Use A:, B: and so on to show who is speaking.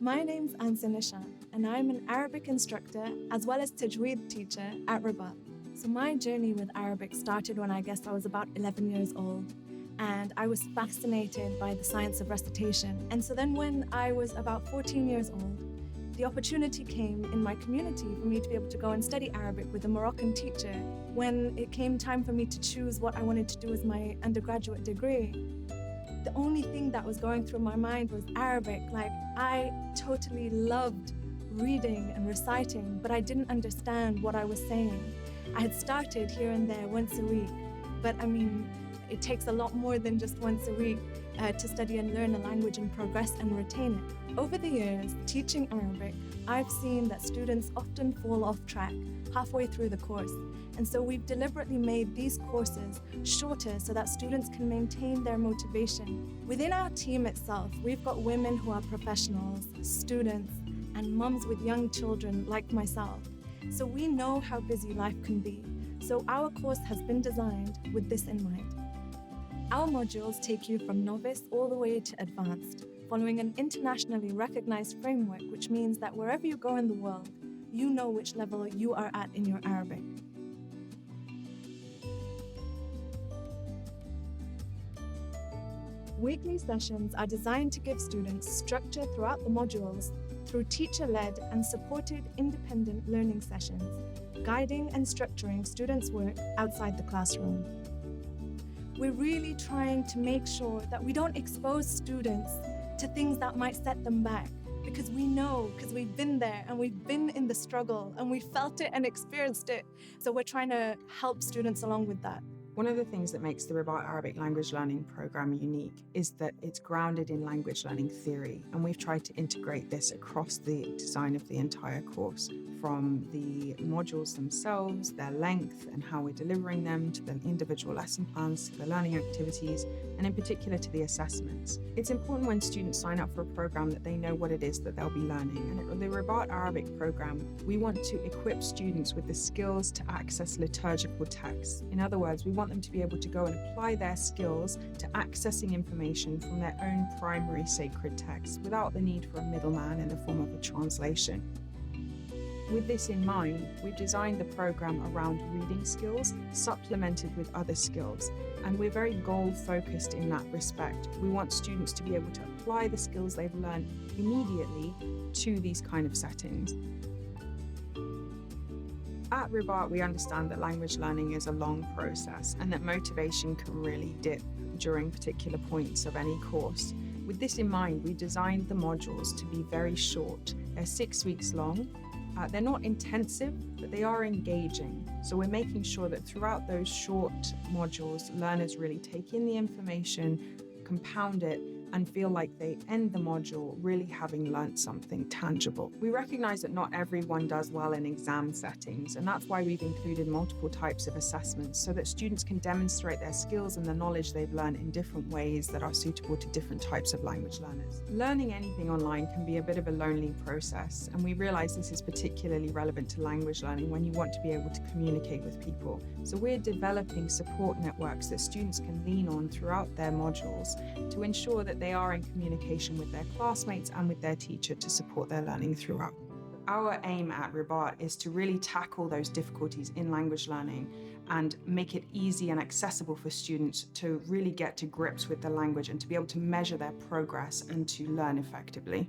A: My name's Ansa Nishan, and I'm an Arabic instructor as well as Tajweed teacher at Ribaat. So my journey with Arabic started when I guess I was about 11 years old, and I was fascinated by the science of recitation. And so then when I was about 14 years old, the opportunity came in my community for me to be able to go and study Arabic with a Moroccan teacher. When it came time for me to choose what I wanted to do as my undergraduate degree, the only thing that was going through my mind was Arabic. Like, I totally loved reading and reciting, but I didn't understand what I was saying. I had started here and there once a week, but I mean, it takes a lot more than just once a week to study and learn a language and progress and retain it. Over the years, teaching Arabic, I've seen that students often fall off track halfway through the course. And so we've deliberately made these courses shorter so that students can maintain their motivation. Within our team itself, we've got women who are professionals, students, and mums with young children like myself. So we know how busy life can be. So our course has been designed with this in mind. Our modules take you from novice all the way to advanced, following an internationally recognized framework, which means that wherever you go in the world, you know which level you are at in your Arabic. Weekly sessions are designed to give students structure throughout the modules through teacher-led and supported independent learning sessions, guiding and structuring students' work outside the classroom. We're really trying to make sure that we don't expose students to things that might set them back, because we know, because we've been there and we've been in the struggle and we felt it and experienced it. So we're trying to help students along with that.
B: One of the things that makes the Ribaat Arabic language learning program unique is that it's grounded in language learning theory, and we've tried to integrate this across the design of the entire course, from the modules themselves, their length and how we're delivering them, to the individual lesson plans, to the learning activities, and in particular to the assessments. It's important when students sign up for a program that they know what it is that they'll be learning, and at the Ribaat Arabic program, we want to equip students with the skills to access liturgical texts. In other words, we want them to be able to go and apply their skills to accessing information from their own primary sacred texts without the need for a middleman in the form of a translation. With this in mind, we've designed the program around reading skills, supplemented with other skills, and we're very goal-focused in that respect. We want students to be able to apply the skills they've learned immediately to these kind of settings. At Ribaat, we understand that language learning is a long process and that motivation can really dip during particular points of any course. With this in mind, we designed the modules to be very short. They're 6 weeks long. They're not intensive, but they are engaging. So we're making sure that throughout those short modules, learners really take in the information, compound it, and feel like they end the module really having learnt something tangible. We recognise that not everyone does well in exam settings, and that's why we've included multiple types of assessments so that students can demonstrate their skills and the knowledge they've learned in different ways that are suitable to different types of language learners. Learning anything online can be a bit of a lonely process, and we realise this is particularly relevant to language learning when you want to be able to communicate with people. So we're developing support networks that students can lean on throughout their modules to ensure that they are in communication with their classmates and with their teacher to support their learning throughout. Our aim at Ribaat is to really tackle those difficulties in language learning and make it easy and accessible for students to really get to grips with the language and to be able to measure their progress and to learn effectively.